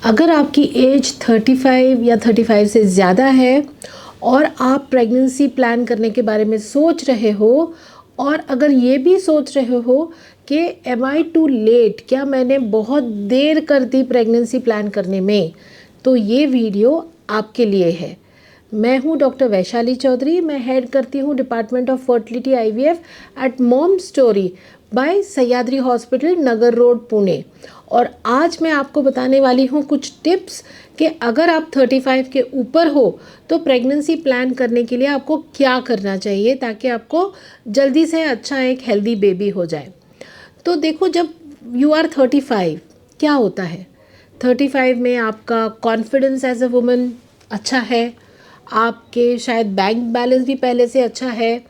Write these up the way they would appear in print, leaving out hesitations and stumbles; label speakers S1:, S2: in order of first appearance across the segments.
S1: अगर आपकी एज 35 या 35 से ज़्यादा है और आप प्रेगनेंसी प्लान करने के बारे में सोच रहे हो, और अगर ये भी सोच रहे हो कि एम आई टू लेट, क्या मैंने बहुत देर कर दी प्रेगनेंसी प्लान करने में, तो ये वीडियो आपके लिए है। मैं हूँ डॉक्टर वैशाली चौधरी। मैं हेड करती हूँ department of fertility IVF at mom story by Sahyadri hospital, Nagar road, Pune. और आज मैं आपको बताने वाली हूँ कुछ टिप्स कि अगर आप 35 के ऊपर हो तो प्रेगनेंसी प्लान करने के लिए आपको क्या करना चाहिए ताकि आपको जल्दी से अच्छा एक हेल्दी बेबी हो जाए। तो देखो, जब यू आर 35 क्या होता है, 35 में आपका कॉन्फिडेंस एज अ वुमन अच्छा है, आपके शायद बैंक बैलेंस भी पहले से अच्छा है,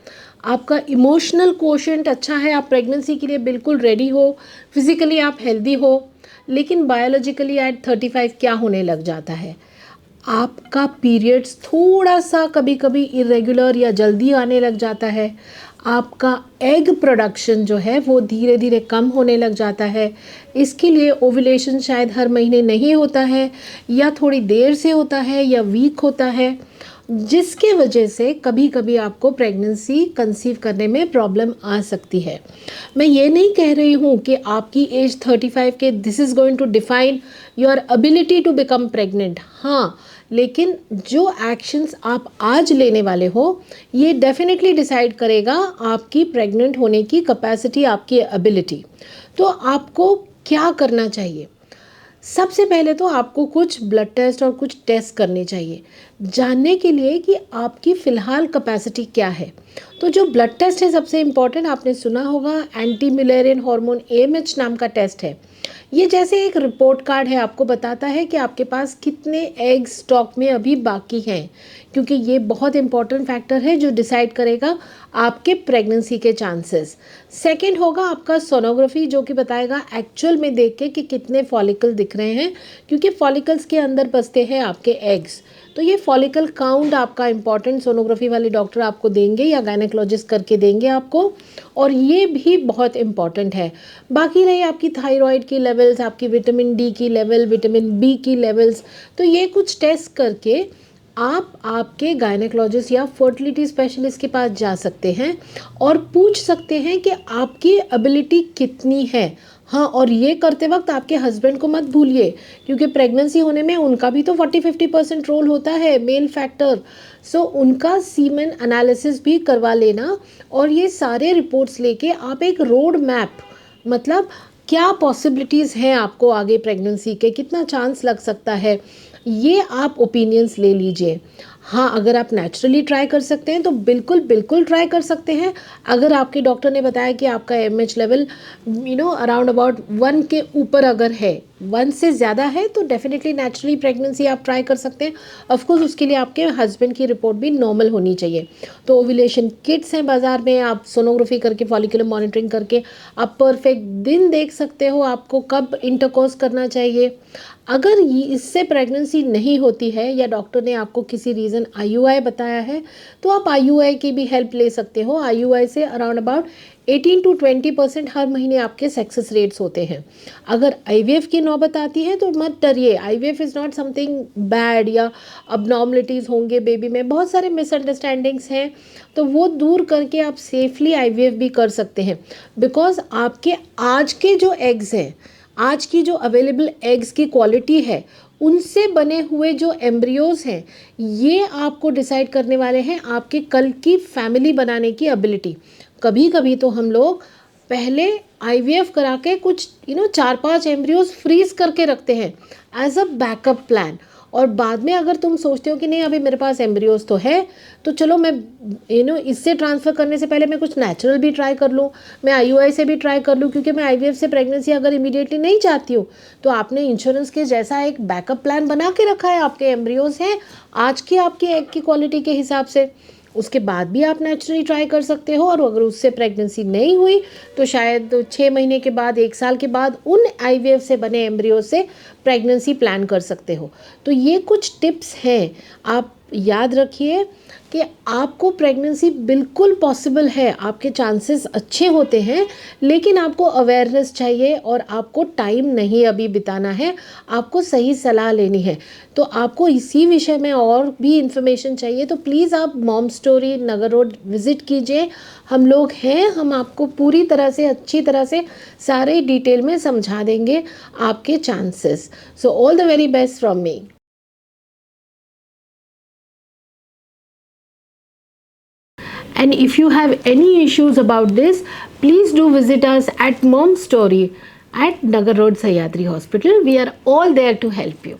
S1: आपका इमोशनल कोशेंट अच्छा है, आप प्रेगनेंसी के लिए बिल्कुल रेडी हो, फिज़िकली आप हेल्दी हो। लेकिन बायोलॉजिकली एट 35 क्या होने लग जाता है, आपका पीरियड्स थोड़ा सा कभी कभी इरेगुलर या जल्दी आने लग जाता है, आपका एग प्रोडक्शन जो है वो धीरे धीरे कम होने लग जाता है। इसके लिए ओव्यूलेशन शायद हर महीने नहीं होता है, या थोड़ी देर से होता है, या वीक होता है, जिसके वजह से कभी कभी आपको प्रेगनेंसी कंसीव करने में प्रॉब्लम आ सकती है। मैं ये नहीं कह रही हूँ कि आपकी एज 35 के this is going to define your ability to become pregnant. हाँ, लेकिन जो एक्शंस आप आज लेने वाले हो ये डेफिनेटली डिसाइड करेगा आपकी प्रेग्नेंट होने की कैपेसिटी, आपकी एबिलिटी। तो आपको क्या करना चाहिए? सबसे पहले तो आपको कुछ ब्लड टेस्ट और कुछ टेस्ट करने चाहिए जानने के लिए कि आपकी फ़िलहाल कैपेसिटी क्या है। तो जो ब्लड टेस्ट है सबसे इम्पॉर्टेंट, आपने सुना होगा, एंटी म्यूलेरियन हार्मोन AMH नाम का टेस्ट है। ये जैसे एक रिपोर्ट कार्ड है, आपको बताता है कि आपके पास कितने एग स्टॉक में अभी बाकी हैं, क्योंकि ये बहुत इंपॉर्टेंट फैक्टर है जो डिसाइड करेगा आपके प्रेगनेंसी के चांसेस। सेकंड होगा आपका सोनोग्राफी, जो कि बताएगा एक्चुअल में देख के कि कितने फॉलिकल दिख रहे हैं, क्योंकि फॉलिकल्स के अंदर बसते हैं आपके एग्स। तो ये फॉलिकल काउंट आपका इंपॉर्टेंट सोनोग्राफी वाले डॉक्टर आपको देंगे या गायनेकोलॉजिस्ट करके देंगे आपको, और ये भी बहुत इंपॉर्टेंट है। बाकी रही आपकी थायराइड की लेवल्स, आपकी विटामिन D की लेवल, विटामिन B की लेवल्स। तो ये कुछ टेस्ट करके आप आपके गायनेकोलॉजिस्ट या फर्टिलिटी स्पेशलिस्ट के पास जा सकते हैं और पूछ सकते हैं कि आपकी एबिलिटी कितनी है। हाँ, और ये करते वक्त आपके हस्बैंड को मत भूलिए, क्योंकि प्रेगनेंसी होने में उनका भी तो 40-50% रोल होता है, मेल फैक्टर। सो उनका सीमेन एनालिसिस भी करवा लेना, और ये सारे रिपोर्ट्स लेके आप एक रोड मैप, मतलब क्या पॉसिबिलिटीज़ हैं आपको आगे प्रेगनेंसी के, कितना चांस लग सकता है, ये आप ओपिनियंस ले लीजिए। हाँ, अगर आप नेचुरली ट्राई कर सकते हैं तो बिल्कुल बिल्कुल ट्राई कर सकते हैं। अगर आपके डॉक्टर ने बताया कि आपका MH लेवल अराउंड अबाउट 1 के ऊपर अगर है, 1 से ज़्यादा है, तो डेफिनेटली नेचुरली प्रेगनेंसी आप ट्राई कर सकते हैं। ऑफकोर्स उसके लिए आपके हस्बैंड की रिपोर्ट भी नॉर्मल होनी चाहिए। तो ओव्यूलेशन किट्स हैं बाज़ार में, आप सोनोग्राफी करके, फॉलिकुलर मॉनिटरिंग करके आप परफेक्ट दिन देख सकते हो आपको कब इंटरकोर्स करना चाहिए। अगर ये इससे प्रेगनेंसी नहीं होती है या डॉक्टर ने आपको किसी रीज़न IUI बताया है, तो आप IUI की भी हेल्प ले सकते हो। IUI से अराउंड अबाउट 18 to 20% हर महीने आपके सक्सेस रेट्स होते हैं। अगर IVF की नौबत आती है तो मत डरिए, IVF is not something bad या अबनॉर्मलिटीज़ होंगे बेबी में, बहुत सारे मिसअंडरस्टैंडिंग्स हैं, तो वो दूर करके आप सेफली IVF भी कर सकते हैं। बिकॉज आपके आज के जो एग्स हैं, आज की जो अवेलेबल एग्स की क्वालिटी है, उनसे बने हुए जो एम्ब्रियोज़ हैं, ये आपको डिसाइड करने वाले हैं आपके कल की फैमिली बनाने की एबिलिटी। कभी कभी तो हम लोग पहले IVF करा के कुछ 4-5 एम्ब्रियोज फ्रीज करके रखते हैं एज अ बैकअप प्लान, और बाद में अगर तुम सोचते हो कि नहीं अभी मेरे पास एम्ब्रियोज तो है, तो चलो मैं इससे ट्रांसफ़र करने से पहले मैं कुछ नेचुरल भी ट्राई कर लूँ, मैं IUI से भी ट्राई कर लूँ, क्योंकि मैं IVF से प्रेगनेंसी अगर इमीडिएटली नहीं चाहती हूँ, तो आपने इंश्योरेंस के जैसा एक बैकअप प्लान बना के रखा है, आपके एम्ब्रियोज हैं आज की आपके एग की क्वालिटी के हिसाब से। उसके बाद भी आप नेचुरली ट्राई कर सकते हो, और अगर उससे प्रेगनेंसी नहीं हुई तो शायद 6 महीने के बाद, 1 साल के बाद उन IVF से बने एम्ब्रियो से प्रेगनेंसी प्लान कर सकते हो। तो ये कुछ टिप्स हैं, आप याद रखिए कि आपको प्रेगनेंसी बिल्कुल पॉसिबल है, आपके चांसेस अच्छे होते हैं, लेकिन आपको अवेयरनेस चाहिए और आपको टाइम नहीं अभी बिताना है, आपको सही सलाह लेनी है। तो आपको इसी विषय में और भी इन्फॉर्मेशन चाहिए तो प्लीज़ आप मॉम स्टोरी नगर रोड विज़िट कीजिए। हम लोग हैं, हम आपको पूरी तरह से अच्छी तरह से सारे डिटेल में समझा देंगे आपके chances. So all the very best from me. And if you have any issues about this, please do visit us at Mom Story at Nagar Road Sahyadri Hospital. We are all there to help you.